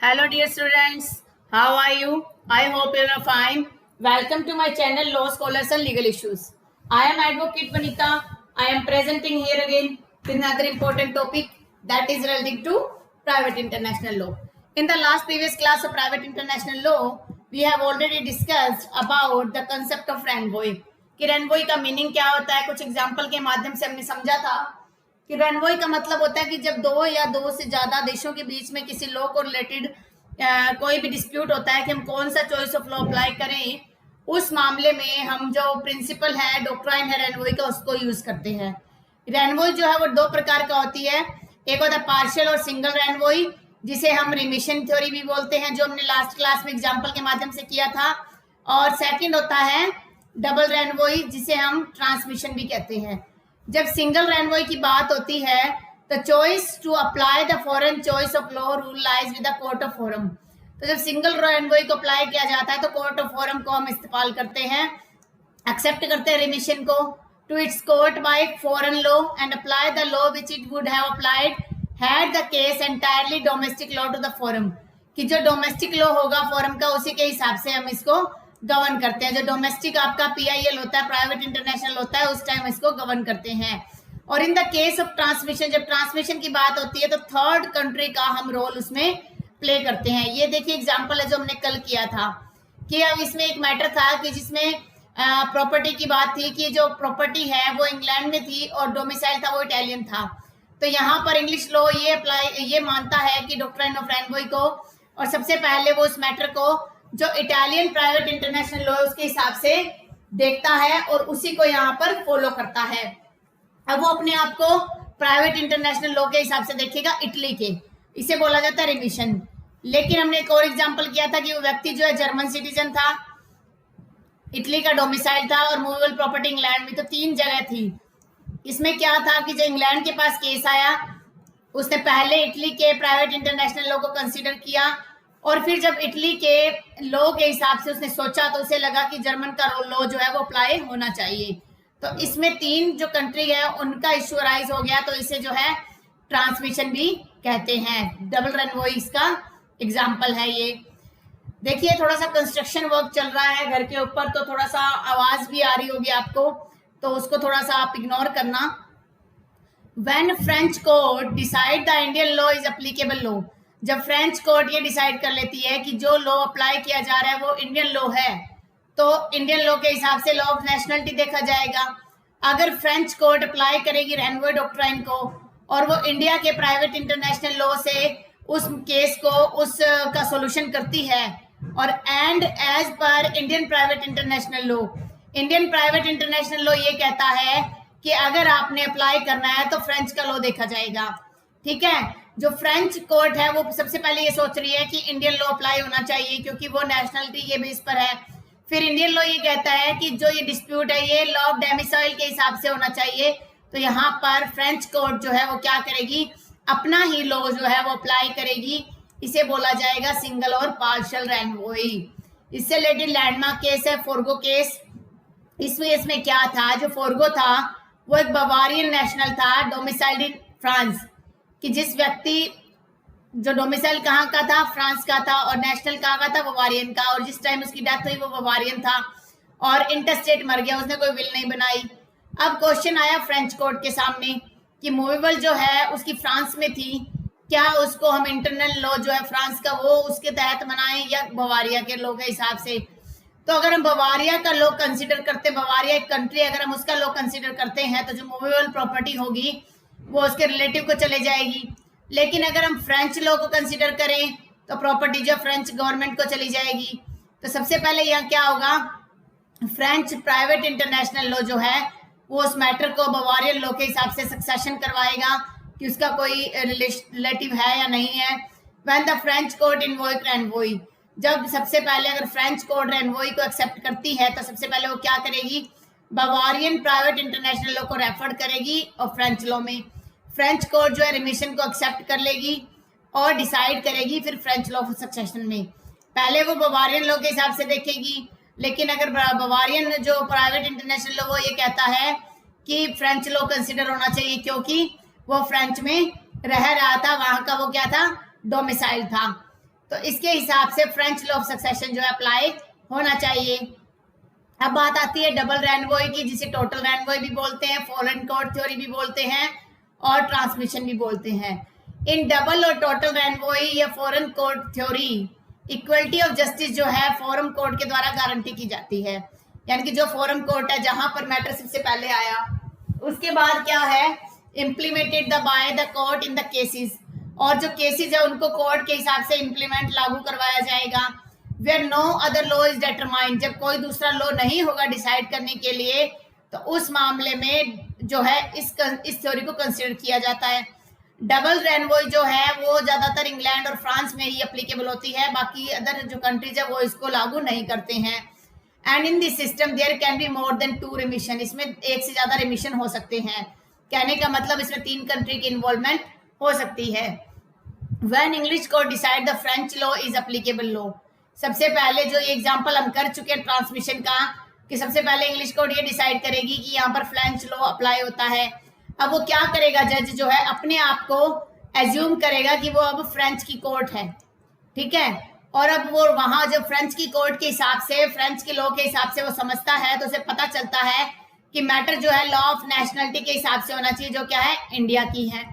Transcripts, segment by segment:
Hello dear students, how are you? I hope you are fine. Welcome to my channel Law Scholars and Legal Issues. I am Advocate Vanita. I am presenting here again with another important topic that is related to private international law. In the last previous class of private international law, we have already discussed about the concept of रेनवॉय कि रेनवॉय का meaning क्या होता है। कुछ example के माध्यम से हमने समझा था कि रेनवॉय का मतलब होता है कि जब दो या दो से ज्यादा देशों के बीच में किसी लॉ को रिलेटेड कोई भी डिस्प्यूट होता है कि हम कौन सा चॉइस ऑफ लॉ अप्लाई करें, उस मामले में हम जो प्रिंसिपल है डॉक्ट्राइन है रेनवॉय का उसको यूज करते हैं। रेनवॉय जो है वो दो प्रकार का होती है, एक होता है पार्शियल और सिंगल रेनवॉय जिसे हम रिमिशन थ्योरी भी बोलते हैं, जो हमने लास्ट क्लास में एग्जाम्पल के माध्यम से किया था, और सेकेंड होता है डबल रेनवॉय जिसे हम ट्रांसमिशन भी कहते हैं। जब सिंगल रेनवॉय की बात होती है the choice to apply the foreign choice of law rule lies with the court of forum. तो जब सिंगल रेनवॉय को अप्लाई किया जाता है तो कोर्ट ऑफ फॉरम को हम इस्तेमाल करते हैं, एक्सेप्ट करते हैं रिमिशन को to its court by foreign law and apply the law which it would have applied had the case entirely domestic law to the forum, कि जो डोमेस्टिक लॉ होगा फॉरम का उसी के हिसाब से हम इसको गवर्न करते हैं। जो डोमेस्टिक आपका PIL होता है, प्राइवेट इंटरनेशनल होता है, उस टाइम इसको गवर्न करते हैं। और in the case of transmission, जब ट्रांसमिशन की बात होती है तो थर्ड कंट्री का हम रोल उसमें प्ले करते हैं। ये देखिए एग्जांपल है जो हमने कल किया था कि अब इसमें एक मैटर था कि जिसमें प्रॉपर्टी की बात थी कि जो प्रॉपर्टी है वो इंग्लैंड में थी और डोमिसाइल था वो इटालियन था। तो यहाँ पर इंग्लिश लॉ ये मानता है कि डॉक्ट्राइन ऑफ रेनवॉय को, और सबसे पहले वो उस मैटर को जो इटालियन प्राइवेट इंटरनेशनल लॉ उसके हिसाब से देखता है और उसी को यहाँ पर फॉलो करता है। अब वो अपने आप को प्राइवेट इंटरनेशनल लॉ के हिसाब से देखेगा इटली के, इसे बोला जाता है रिमिशन। लेकिन हमने एक और एग्जांपल किया था कि वो व्यक्ति जो है जर्मन सिटीजन था, इटली का डोमिसाइल था और मूवेबल प्रॉपर्टी इंग्लैंड में, तो तीन जगह थी। इसमें क्या था कि जो इंग्लैंड के पास केस आया उसने पहले इटली के प्राइवेट इंटरनेशनल लॉ को कंसीडर किया और फिर जब इटली के लॉ के हिसाब से उसने सोचा तो उसे लगा कि जर्मन का लॉ जो है वो अप्लाई होना चाहिए। तो इसमें तीन जो कंट्री है उनका इश्यू राइज हो गया, तो इसे जो है ट्रांसमिशन भी कहते हैं। डबल रेनवॉय इसका एग्जाम्पल है। ये देखिए थोड़ा सा कंस्ट्रक्शन वर्क चल रहा है घर के ऊपर, तो थोड़ा सा आवाज भी आ रही होगी आपको, तो उसको थोड़ा सा आप इग्नोर करना। When French court decide the Indian law is applicable law, जब फ्रेंच कोर्ट ये डिसाइड कर लेती है कि जो लॉ अप्लाई किया जा रहा है वो इंडियन लॉ है, तो इंडियन लॉ के हिसाब से लॉ ऑफ नेशनलिटी देखा जाएगा। अगर फ्रेंच कोर्ट अप्लाई करेगी रेनवॉय डॉक्ट्राइन को और वो इंडिया के प्राइवेट इंटरनेशनल लॉ से उस केस को उसका सॉल्यूशन करती है, और एंड एज पर Indian private international law, Indian private international law ये कहता है कि अगर आपने अप्लाई करना है तो फ्रेंच का लॉ देखा जाएगा। ठीक है, जो फ्रेंच कोर्ट है वो सबसे पहले ये सोच रही है कि इंडियन लॉ अप्लाई होना चाहिए क्योंकि वो नेशनलिटी के बेस पर है। फिर इंडियन लॉ ये कहता है कि जो ये डिस्प्यूट है ये लॉ ऑफ डोमिसाइल के हिसाब से होना चाहिए, तो यहाँ पर फ्रेंच कोर्ट जो है वो क्या करेगी, अपना ही लॉ जो है वो अप्लाई करेगी। इसे बोला जाएगा सिंगल और पार्शियल रेनवॉय। इससे रिलेटेड लैंडमार्क केस है फोर्गो केस। इसमें क्या था, जो फोर्गो था वो एक बवारियन नेशनल था डोमिसाइल्ड इन फ्रांस, कि जिस व्यक्ति जो डोमिसाइल कहाँ का था, फ्रांस का था, और नेशनल कहाँ का था, बवारियन का, और जिस टाइम उसकी डेथ हुई वो बवारियन था और इंटरस्टेट मर गया, उसने कोई विल नहीं बनाई। अब क्वेश्चन आया फ्रेंच कोर्ट के सामने कि मूवेबल जो है उसकी फ्रांस में थी, क्या उसको हम इंटरनल लॉ जो है फ्रांस का वो उसके तहत बनाएं या बवारिया के लॉ के हिसाब से। तो अगर हम बवारिया का लॉ कंसीडर करते, बवारिया एक कंट्री, अगर हम उसका लॉ कंसीडर करते हैं तो जो मूवेबल प्रॉपर्टी होगी वो उसके रिलेटिव को चले जाएगी। लेकिन अगर हम फ्रेंच लॉ को कंसीडर करें तो प्रॉपर्टी जो फ्रेंच गवर्नमेंट को चली जाएगी। तो सबसे पहले यहाँ क्या होगा, फ्रेंच प्राइवेट इंटरनेशनल लॉ जो है वो उस मैटर को बवारियन लॉ के हिसाब से सक्सेशन करवाएगा कि उसका कोई रिलेटिव है या नहीं है। When the French court invoke renvoi, जब सबसे पहले अगर फ्रेंच कोर्ट रेनवॉय को एक्सेप्ट करती है तो सबसे पहले वो क्या करेगी, बवारियन प्राइवेट इंटरनेशनल लॉ को रेफर करेगी और फ्रेंच लॉ में फ्रेंच कोर्ट जो है रिमिशन को एक्सेप्ट कर लेगी और डिसाइड करेगी फिर फ्रेंच लॉ ऑफ सक्सेशन में। पहले वो बवारियन लॉ के हिसाब से देखेगी, लेकिन अगर बवारियन जो प्राइवेट इंटरनेशनल लॉ वो ये कहता है कि फ्रेंच लॉ कंसिडर होना चाहिए क्योंकि वो फ्रेंच में रह रहा था, वहां का वो क्या था, डोमिसाइल था। तो इसके हिसाब से फ्रेंच लॉ ऑफ सक्सेशन जो है अप्लाई होना चाहिए। अब बात आती है डबल रेनवॉय की, जिसे टोटल रेनवॉय भी बोलते हैं, फॉरेन कोर्ट थ्योरी भी बोलते हैं और ट्रांसमिशन भी बोलते हैं। इन डबल और टोटल रेनवॉय या foreign court theory equality of justice जो है फॉरम कोर्ट के द्वारा गारंटी की जाती है। यानी कि जो फॉरम कोर्ट है जहां पर मैटर सबसे पहले आया, उसके बाद क्या है, implemented the by the court in the cases, और जो केसेस है उनको कोर्ट के हिसाब से इम्प्लीमेंट लागू करवाया जाएगा। Where no other law is determined, जब कोई दूसरा लॉ नहीं होगा डिसाइड करने के लिए, तो उस मामले में जो है इस थ्योरी को कंसिडर किया जाता है। डबल रेनवॉय जो है वो ज्यादातर इंग्लैंड और फ्रांस में ही एप्लीकेबल होती है, बाकी अदर जो कंट्रीज है वो इसको लागू नहीं करते हैं। And in this system there can be more than 2 remission, इसमें एक से ज्यादा रिमिशन हो सकते हैं। कहने का मतलब इसमें 3 कंट्री की इन्वॉल्वमेंट हो सकती है। When English court decide the French law is applicable law, सबसे पहले जो एग्जांपल हम कर चुके हैं ट्रांसमिशन का, कि सबसे पहले इंग्लिश कोर्ट ये डिसाइड करेगी कि यहाँ पर फ्रेंच लॉ अप्लाई होता है। अब वो क्या करेगा, जज जो है अपने आप को एज्यूम करेगा कि वो अब फ्रेंच की कोर्ट है, ठीक है, और अब वो वहां जब फ्रेंच की कोर्ट के हिसाब से, फ्रेंच के लॉ के हिसाब से वो समझता है, तो उसे पता चलता है कि मैटर जो है लॉ ऑफ नेशनलिटी के हिसाब से होना चाहिए, जो क्या है, इंडिया की है।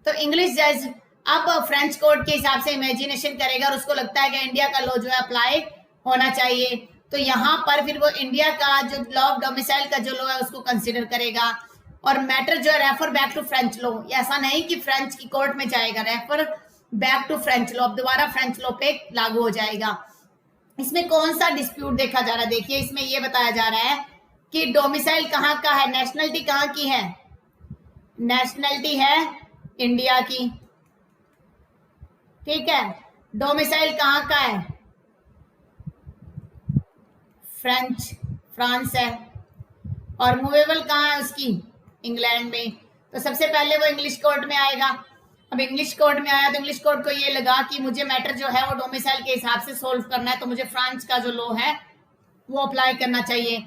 तो इंग्लिश जज अब फ्रेंच कोर्ट के हिसाब से इमेजिनेशन करेगा और उसको लगता है कि इंडिया का लॉ जो है अप्लाई होना चाहिए, तो यहाँ पर फिर वो इंडिया का जो लॉ ऑफ डोमिसाइल का जो लॉ है उसको कंसिडर करेगा, और मैटर जो है refer back to French law. ऐसा नहीं कि फ्रेंच की कोर्ट में जाएगा, refer back to French law, दोबारा फ्रेंच लॉ पे लागू हो जाएगा। इसमें कौन सा डिस्प्यूट देखा जा रहा है, देखिए इसमें ये बताया जा रहा है कि डोमिसाइल कहाँ का है, नेशनलिटी कहाँ की है, नेशनलिटी है इंडिया की, ठीक है, डोमिसाइल कहाँ का है, फ्रांस है, और मूवेबल कहाँ है उसकी, इंग्लैंड में। तो सबसे पहले वो इंग्लिश कोर्ट में आएगा। अब इंग्लिश कोर्ट में आया तो इंग्लिश कोर्ट को ये लगा कि मुझे मैटर जो है वो डोमिसाइल के हिसाब से सोल्व करना है, तो मुझे फ्रांस का जो लॉ है वो अप्लाई करना चाहिए।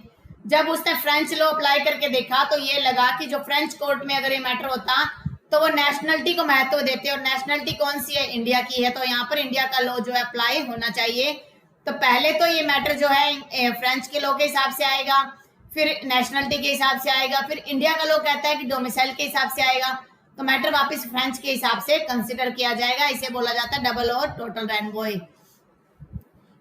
जब उसने फ्रेंच लॉ अप्लाई करके देखा तो ये लगा कि जो फ्रेंच कोर्ट में अगर ये मैटर होता तो वो नेशनलिटी को महत्व देते, और नेशनलिटी कौन सी है, इंडिया की है, तो यहाँ पर इंडिया का लॉ जो है अप्लाई होना चाहिए। तो पहले तो ये मैटर जो है फ्रेंच के लॉ के हिसाब से आएगा, फिर नेशनलिटी के हिसाब से आएगा, फिर इंडिया का लॉ कहता है कि डोमिसाइल के हिसाब से आएगा, तो मैटर वापस फ्रेंच के हिसाब से कंसिडर किया जाएगा। इसे बोला जाता है डबल और total renvoi.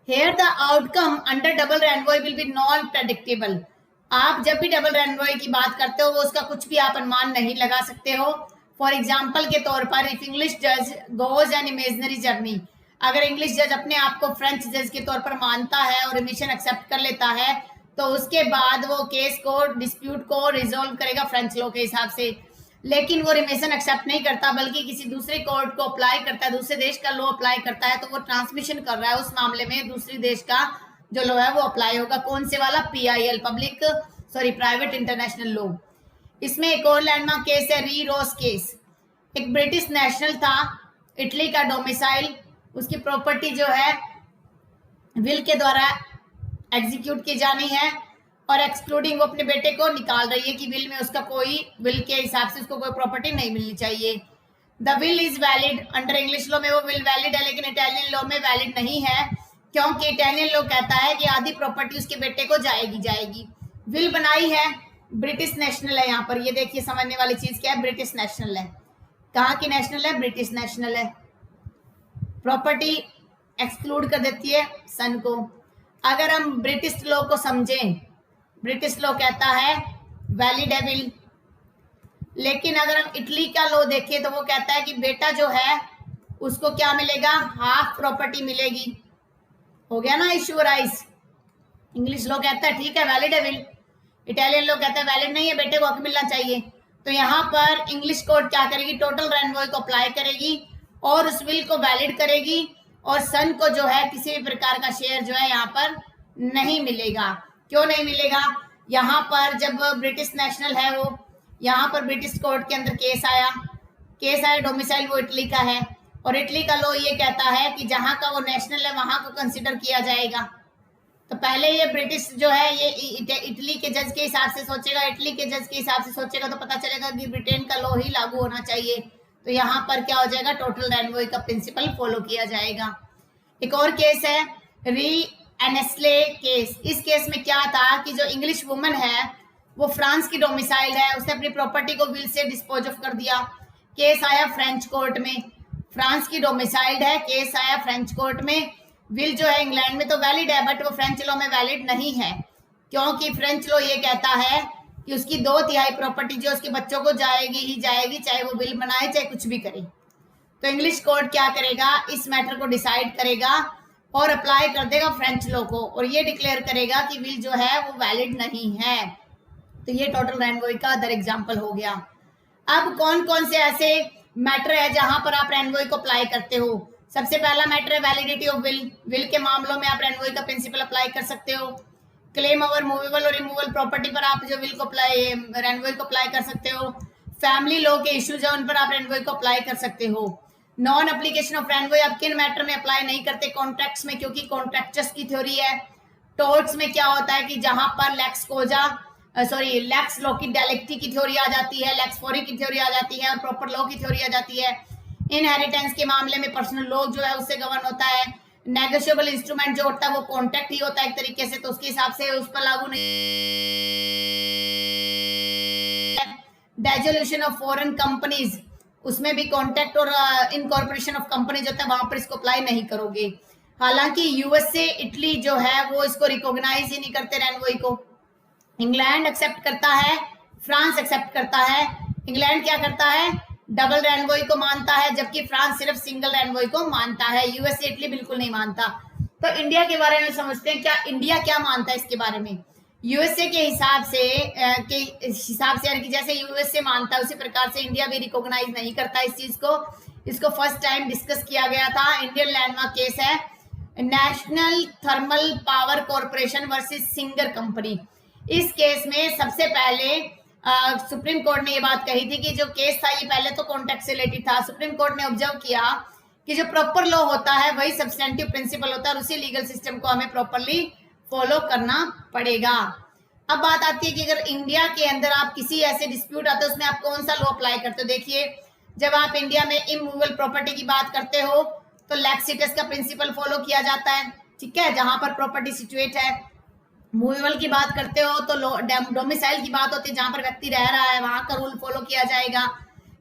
Here the outcome under double renvoi will be non predictable. आप जब भी डबल रेनवॉय की बात करते हो वो उसका कुछ भी आप अनुमान नहीं लगा सकते हो। फॉर एग्जाम्पल के तौर पर इफ इंग्लिश जज गोज एन इमेजिनरी जर्नी, अगर इंग्लिश जज अपने आप को फ्रेंच जज के तौर पर मानता है और रिमिशन एक्सेप्ट कर लेता है, तो उसके बाद वो केस को, डिस्प्यूट को रिजोल्व करेगा फ्रेंच लॉ के हिसाब से। लेकिन वो रिमिशन एक्सेप्ट नहीं करता बल्कि किसी दूसरे कोर्ट को अप्लाई करता है, दूसरे देश का लॉ अप्लाई करता है, तो वो ट्रांसमिशन कर रहा है, उस मामले में दूसरे देश का जो लॉ है वो अप्लाई होगा। कौन से वाला, PIL, प्राइवेट इंटरनेशनल लॉ। इसमें एक और लैंडमार्क केस है री रोस केस। एक ब्रिटिश नेशनल था, इटली का डोमिसाइल, उसकी प्रॉपर्टी जो है विल के द्वारा एग्जीक्यूट की जानी है, और एक्सक्लूडिंग वो अपने बेटे को निकाल रही है कि विल में उसका कोई, विल के हिसाब से उसको कोई प्रॉपर्टी नहीं मिलनी चाहिए। The will is valid, under English law में वो विल वैलिड है, लेकिन इटालियन लॉ में वैलिड नहीं है, क्योंकि इटालियन लॉ कहता है कि आधी प्रॉपर्टी उसके बेटे को जाएगी। विल बनाई है, ब्रिटिश नेशनल है, यहाँ पर ये देखिए समझने वाली चीज क्या है, ब्रिटिश नेशनल है। कहाँ की नेशनल है, ब्रिटिश नेशनल है। प्रॉपर्टी एक्सक्लूड कर देती है सन को। अगर हम ब्रिटिश लॉ को समझें, ब्रिटिश लॉ कहता है वैलिड है विल, लेकिन अगर हम इटली का लॉ देखें तो वो कहता है कि बेटा जो है उसको क्या मिलेगा, हाफ प्रॉपर्टी मिलेगी। हो गया ना इश्यू राइस। इंग्लिश लॉ कहता है ठीक है वैलिड है विल, इटालियन लॉ कहता है वैलिड नहीं है, बेटे को हक मिलना चाहिए। तो यहाँ पर इंग्लिश कोर्ट क्या करेगी, टोटल रेनवॉय को अप्लाई करेगी और उस विल को वैलिड करेगी, और सन को जो है किसी भी प्रकार का शेयर जो है यहाँ पर नहीं मिलेगा। क्यों नहीं मिलेगा, यहाँ पर जब ब्रिटिश नेशनल है वो, यहाँ पर ब्रिटिश कोर्ट के अंदर केस आया, डोमिसाइल वो इटली का है, और इटली का लॉ ये कहता है कि जहाँ का वो नेशनल है वहां को कंसिडर किया जाएगा। तो पहले ये ब्रिटिश जो है ये इटली के जज के हिसाब से सोचेगा, इटली के जज के हिसाब से सोचेगा, तो पता चलेगा कि ब्रिटेन का लॉ ही लागू होना चाहिए। तो यहाँ पर क्या हो जाएगा, टोटल रेनवॉय का प्रिंसिपल फॉलो किया जाएगा। एक और केस है री एनेस्ले केस। इस केस में क्या था कि जो इंग्लिश वुमन है वो फ्रांस की डोमिसाइल है, उसने अपनी प्रॉपर्टी को विल से डिस्पोज ऑफ कर दिया। केस आया फ्रेंच कोर्ट में, फ्रांस की डोमिसाइल्ड है, केस आया फ्रेंच कोर्ट में। विल जो है इंग्लैंड में तो वैलिड है बट वो फ्रेंच लॉ में वैलिड नहीं है, क्योंकि फ्रेंच लॉ ये कहता है कि उसकी 2/3 प्रॉपर्टी जो उसके बच्चों को जाएगी ही जाएगी, चाहे वो विल बनाए चाहे कुछ भी करे। तो इंग्लिश कोर्ट क्या करेगा, इस मैटर को डिसाइड करेगा और अप्लाई कर देगा फ्रेंच लॉ को, और ये डिक्लेयर करेगा कि विल जो है वो वैलिड नहीं है। तो ये टोटल रेनवॉय का अदर एग्जाम्पल हो गया। अब कौन कौन से ऐसे मैटर है जहां पर आप रेनवॉय को अप्लाई करते हो। सबसे पहला मैटर है वैलिडिटी ऑफ विल। विल के मामलों में आप रेनवॉय का प्रिंसिपल अप्लाई कर सकते हो। क्लेम ओवर मूवेबल और रिमूवल प्रॉपर्टी पर आप जो विल को अप्लाई रेनवॉय को अप्लाई कर सकते हो। फैमिली लॉ के इश्यूज है उन पर आप रेनवॉय को अप्लाई कर सकते हो। नॉन एप्लीकेशन ऑफ रेनवॉय आप किन मैटर में अप्लाई नहीं करते, कॉन्ट्रैक्ट्स में, क्योंकि कॉन्ट्रैक्टर्स की थ्योरी है। टोर्ट्स में क्या होता है कि जहां पर लेक्स लोकी डेलिक्टी की थ्योरी आ जाती है, लेक्स फॉरी की थ्योरी आ जाती है और प्रॉपर लॉ की थ्योरी आ जाती है। इनहेरिटेंस के मामले में पर्सनल लॉ जो है उससे गवर्न होता है। नेगोशिएबल इंस्ट्रूमेंट जो होता है वो कॉन्ट्रैक्ट ही होता है एक तरीके से, तो उसके हिसाब से उस पर लागू नहीं। डिसोल्यूशन ऑफ फॉरेन कंपनीज, उसमें भी कॉन्ट्रैक्ट और इनकॉर्पोरेशन ऑफ कंपनीज होता है, वहां पर इसको अप्लाई नहीं करोगे। हालांकि यूएसए इटली जो है वो इसको रिकॉग्नाइज ही नहीं करते रेनवॉय को। इंग्लैंड एक्सेप्ट करता है, फ्रांस एक्सेप्ट करता है। इंग्लैंड क्या करता है, डबल रेनवॉय को मानता है, जबकि फ्रांस सिर्फ सिंगल रेनवॉय को मानता है। यूएसए इटली बिल्कुल नहीं मानता। तो इंडिया के बारे में समझते हैं, क्या इंडिया क्या मानता है इसके बारे में। यूएसए के हिसाब से यानी कि जैसे यूएसए मानता है उसी प्रकार से इंडिया भी रिकॉग्नाइज नहीं करता इस चीज को। इसको फर्स्ट टाइम डिस्कस किया गया था। इंडियन लैंडमार्क केस है national thermal power corporation versus singer company. इस केस में सबसे पहले सुप्रीम कोर्ट ने ये बात कही थी कि जो केस था ये पहले तो कॉन्ट्रैक्ट से रिलेटेड था। सुप्रीम कोर्ट ने ऑब्जर्व किया कि जो प्रॉपर लॉ होता है वही सब्सटेंटिव प्रिंसिपल होता है और उसी लीगल सिस्टम को हमें प्रॉपरली फॉलो करना पड़ेगा। अब बात आती है कि अगर इंडिया के अंदर आप किसी ऐसे डिस्प्यूट आते हैं उसमें आप कौन सा लॉ अप्लाई करते हो। देखिए, जब आप इंडिया में इमूवेबल प्रॉपर्टी की बात करते हो तो लैक्सिटस का प्रिंसिपल फॉलो किया जाता है, ठीक है, जहां पर प्रॉपर्टी सिचुएट है। मूवेबल की बात करते हो तो डोमिसाइल की बात होती है, जहां पर व्यक्ति रह रहा है वहां का रूल फॉलो किया जाएगा।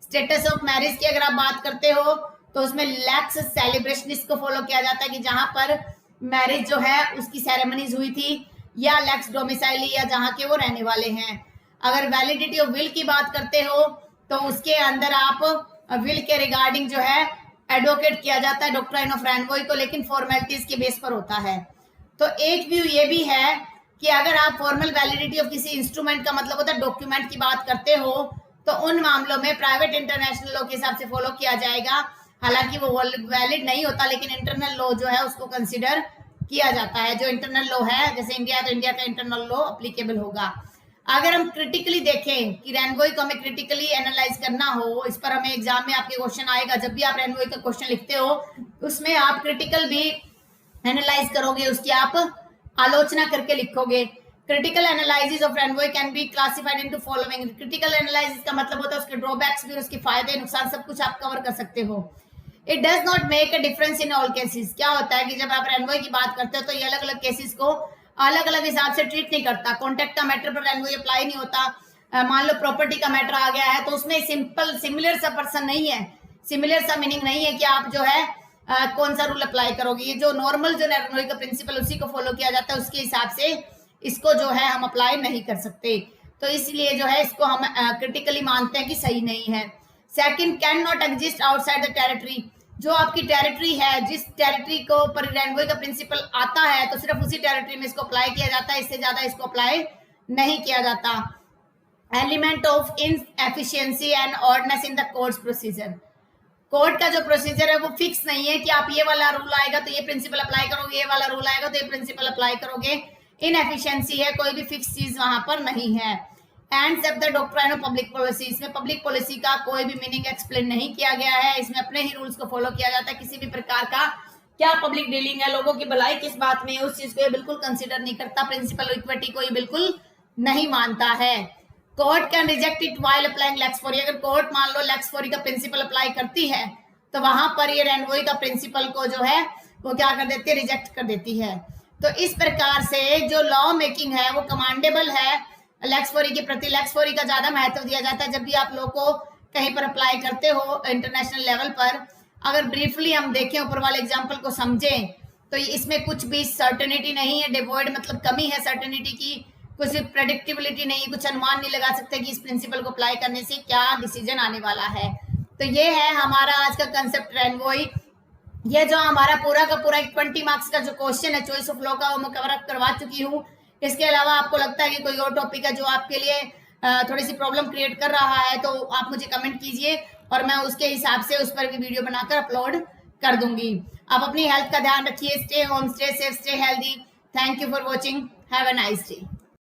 स्टेटस ऑफ मैरिज की अगर आप बात करते हो तो उसमें लैक्स सेलिब्रेशनिस्ट को फॉलो किया जाता है कि जहां पर मैरिज जो है उसकी सेरेमनीज हुई थी, या लैक्स डोमिसाइली या जहां के वो रहने वाले हैं। अगर वैलिडिटी ऑफ विल की बात करते हो तो उसके अंदर आप विल के रिगार्डिंग जो है एडवोकेट किया जाता है डॉक्ट्राइन ऑफ रेनवॉय को, लेकिन फॉर्मेलिटीज के बेस पर होता है। तो एक व्यू ये भी है कि अगर आप फॉर्मल वैलिडिटी ऑफ किसी इंस्ट्रूमेंट का मतलब होता है डॉक्यूमेंट की बात करते हो तो उन मामलों में प्राइवेट इंटरनेशनल लॉ के हिसाब से फॉलो किया जाएगा। हालांकि वो वैलिड नहीं होता, लेकिन इंटरनल लॉ जो है उसको कंसिडर किया जाता है। जो इंटरनल लॉ है, जैसे इंडिया है तो इंडिया का इंटरनल लॉ अप्लीकेबल होगा। अगर हम क्रिटिकली देखें कि रेनवॉय को हमें क्रिटिकली एनालाइज करना हो, इस पर हमें एग्जाम में आपके क्वेश्चन आएगा। जब भी आप रेनवॉय का क्वेश्चन लिखते हो उसमें आप क्रिटिकल भी एनालाइज करोगे, उसकी आप आलोचना करके लिखोगे। Critical analysis of renvoi can be classified into following. Critical analysis का मतलब होता है उसके ड्रॉबैक्स भी, उसके फायदे नुकसान सब कुछ आप कवर कर सकते हो। It does not make a difference in all cases. क्या होता है कि जब आप रेनवॉय की बात करते हो तो ये अलग अलग केसेस को अलग अलग हिसाब से ट्रीट नहीं करता। कॉन्ट्रैक्ट का मैटर पर रेनवॉय अप्लाई नहीं होता। मान लो प्रॉपर्टी का मैटर आ गया है तो उसमें सिमिलर सा पर्सन नहीं है, सिमिलर सा मीनिंग नहीं है कि आप जो है कौन सा रूल अप्लाई करोगे। ये जो नॉर्मल जो रेनवॉय का प्रिंसिपल उसी को फॉलो किया जाता है, उसके हिसाब से इसको जो है हम अप्लाई नहीं कर सकते। तो इसलिए जो है इसको हम क्रिटिकली मानते हैं कि सही नहीं है। Second, can not exist outside the territory. जो आपकी टेरिटरी है, जिस टेरिटरी को पर रेनवॉय का प्रिंसिपल आता है तो सिर्फ उसी टेरिटरी में इसको अप्लाई किया जाता है, इससे ज्यादा इसको अप्लाई नहीं किया जाता। Element of inefficiency and ordnance in the courts procedure. Court का जो प्रोसीजर है वो फिक्स नहीं है कि आप ये वाला रूल आएगा तो ये प्रिंसिपल अप्लाई करोगे, ये वाला रूल आएगा तो ये प्रिंसिपल अप्लाई करोगे। इनएफिशिएंसी है, कोई भी फिक्स चीज वहां पर नहीं है। एंड सब the doctrine of public policy. इसमें पब्लिक पॉलिसी का कोई भी मीनिंग एक्सप्लेन नहीं किया गया है, इसमें अपने ही रूल्स को फॉलो किया जाता है। किसी भी प्रकार का क्या पब्लिक डीलिंग है, लोगों की भलाई किस बात में है, उस चीज को ये बिल्कुल कंसिडर नहीं करता। प्रिंसिपल इक्विटी को ये बिल्कुल नहीं मानता है। Court can reject it while applying lex fori. अगर कोर्ट मान लो लेक्स फॉरी का प्रिंसिपल अप्लाई करती है तो वहां पर ये रेनवॉय का प्रिंसिपल को जो है वो क्या कर देती है, रिजेक्ट कर देती है। तो इस प्रकार से जो लॉ मेकिंग है वो कमांडेबल है। लेक्स फोरी के प्रति लेक्स फोरी का ज्यादा महत्व दिया जाता है जब भी आप लोग को कहीं पर अप्लाई करते हो इंटरनेशनल लेवल पर। अगर ब्रीफली हम देखें, ऊपर वाले एग्जाम्पल को समझें, तो इसमें कुछ भी सर्टेनिटी नहीं है। डिवॉइड मतलब कमी है सर्टेनिटी की, कुछ प्रेडिक्टेबिलिटी नहीं, कुछ अनुमान नहीं लगा सकते कि इस प्रिंसिपल को अप्लाई करने से क्या डिसीजन आने वाला है। तो ये है हमारा आज का कंसेप्ट रेनवोई। ये जो हमारा पूरा का पूरा 20 मार्क्स का जो क्वेश्चन है चॉइस ऑफ लॉ का, वो मैं कवर अप करवा चुकी हूँ। इसके अलावा आपको लगता है कि कोई और टॉपिक है जो आपके लिए थोड़ी सी प्रॉब्लम क्रिएट कर रहा है, तो आप मुझे कमेंट कीजिए और मैं उसके हिसाब से उस पर भी वीडियो बनाकर अपलोड कर दूंगी। आप अपनी हेल्थ का ध्यान रखिए। Stay home, stay safe, stay healthy. Thank you for watching. Have a nice day.